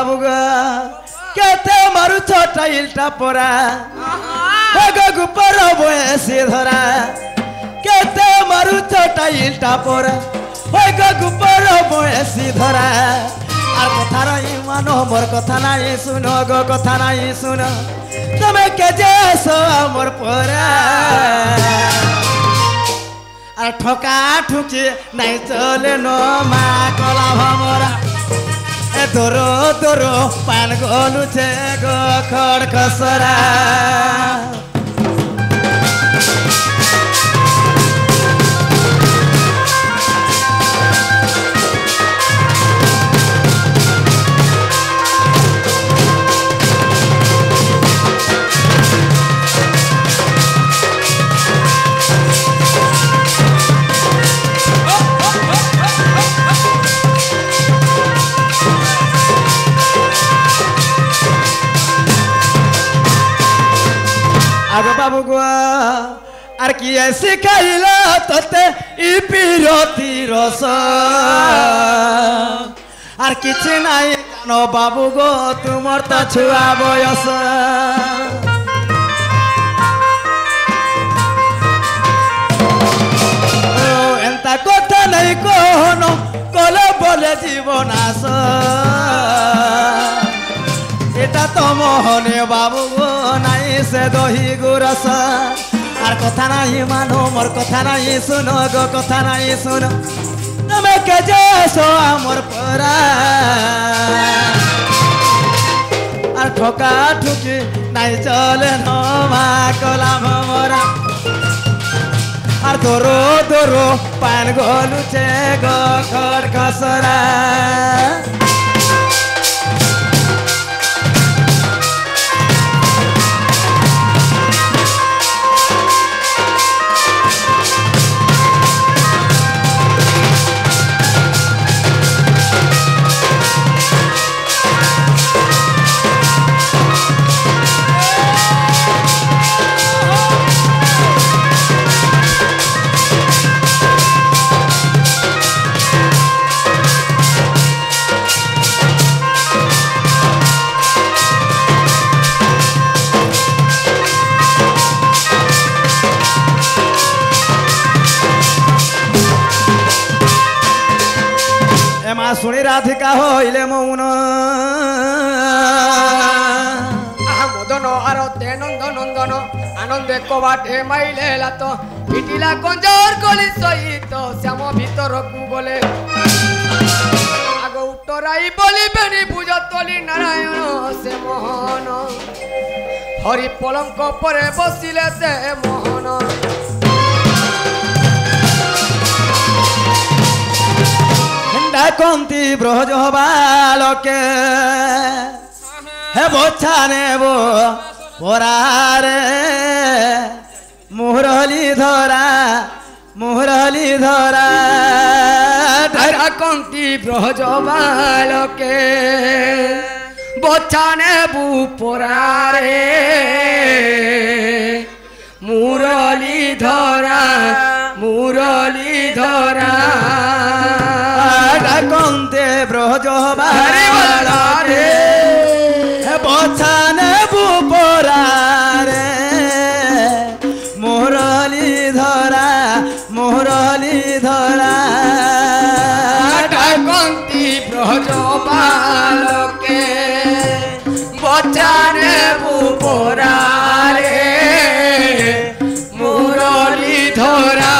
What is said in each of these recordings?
बाबू ग केते मारु छोटा इल्टा पोरा गो गुपर बयसी धरा केते मारु छोटा इल्टा पोरा गो गुपर बयसी धरा আর কথা নাই মানো মোর কথা নাই শুনো গো কথা নাই শুনো তুমি কে যেছ মোর পরা আর ঠকা ঠুকি নাই চলে নো মা কলা ভমরা এ দোরো দোরো পান গলুছে গো খড় খসরা आगो बाबू गो আর কি শিখাইলা তোতে ই বিরতি রস আর কিছু নাই জানো বাবু গো তোমার তো ছুয়া বয়স এন্তা কথা নাই কোনো কলে বলে জীবন আস এটা তো মোহনে বাবু গো নাই সে দহি গুরস আর কথা নাই মানো মোর কথা নাই শুনো গো কথা নাই শুনো তুমি কে যেছো আমার পরা আর ঠকা ঠুকি নাই চলে নমা কলাম মরা আর দোরো দোরো পান গলুছে গো খড় খসরা শুনি রাধিকা হইলে মৌন মদন আরতে নন্দ নন্দন আনন্দে কবাটে মাইলে লাত পিটিলা কঞ্জর গলি সহিত শ্যাম ভিতরকু গলে আগ উত্তরাই বলি বেণী পূজতলি নারায়ণ সে মোহন হরি পলঙ্ক পরে বসিলে সে মোহন কন্তি ব্রজ বালকে হে বোঝা নেব পরারে মুরলি ধরা কন্তি ব্রজ বালকে বোঝা নেবু পরারে মুরলি ধরা কন্তে ব্রজ বালকে বোঝা নেব পরারে মুরলি ধরা কন্তি ব্রজ বালকে বোঝা নেবু পরারে মুরলি ধরা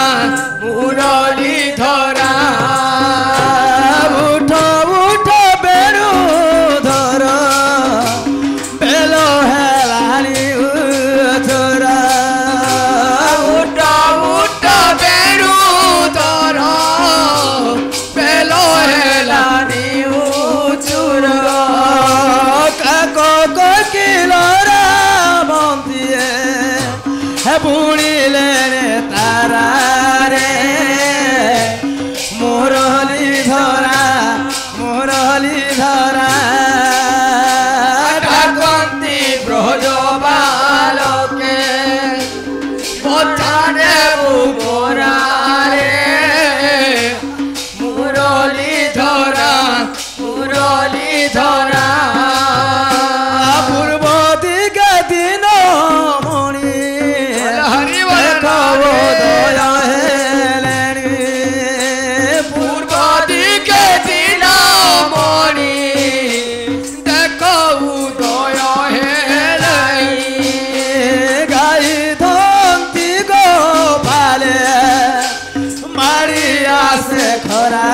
ଖରା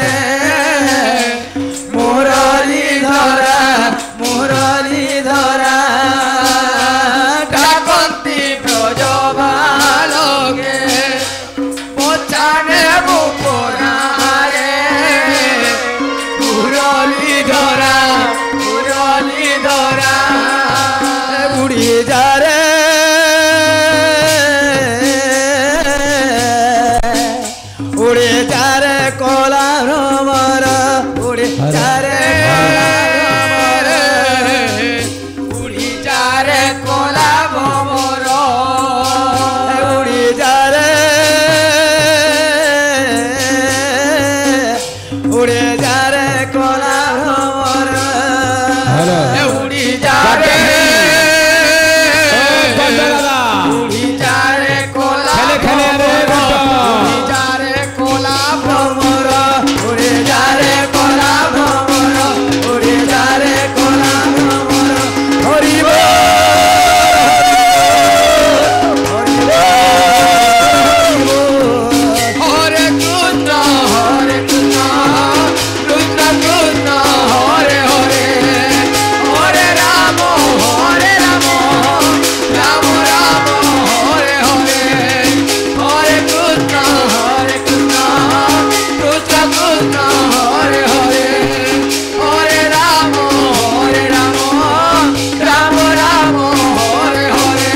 ରେ ମୁରଲି ଧରା ডাকন্তি ব্রজবালকে পচানে বুপরারে মুরলি ধরা উড়ি যা রে উড়ে যা রে কলা ভ্রমর উড়ে যা রে উড়ি যারে কলা ভমর উড়ি যা রে উড়ে যা রে কলা ভ্রমর উড়ি যারে উড়ি যারে কলা উড়ি যারে কলা ভ্রমর উড়ে যা রে কলা ভ্রমর উড়ে যা রে কলা ভ্রমর হরি বল হরি বল হরে কৃষ্ণ কৃষ্ণ কৃষ্ণ হরে হরে হরে রাম রাম রাম হরে হরে হরে কৃষ্ণ কৃষ্ণ কৃষ্ণ হরে হরে হরে রাম রাম রাম হরে হরে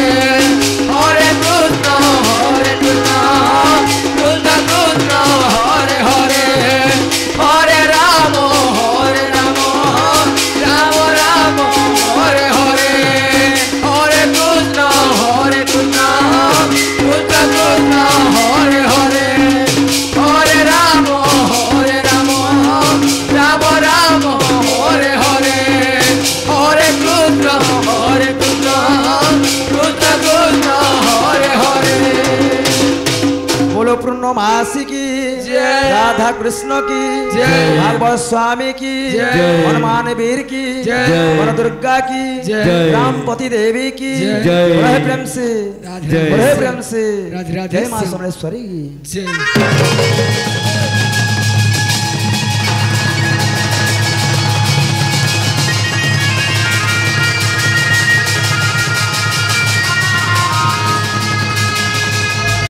হরে কৃষ্ণ কৃষ্ণ কৃষ্ণ হরে হরে হরে রাম রাম রাম হরে হরে হরে কৃষ্ণ কৃষ্ণ কৃষ্ণ হরে হরে হরে রাম রাম রাম হরে হরে হরে কৃষ্ণ কৃষ্ণ হরে হরে बोलो पूर्णमासी की जय। राधा कृष्ण की जय। भागवत स्वामी की जय। हनुमान वीर की जय। वन दुर्गा की जय। रामपति देवी की जय। बड़े प्रेम से राधे बड़े प्रेम से राधे राधे जय मां से। सोमेश्वरी की जय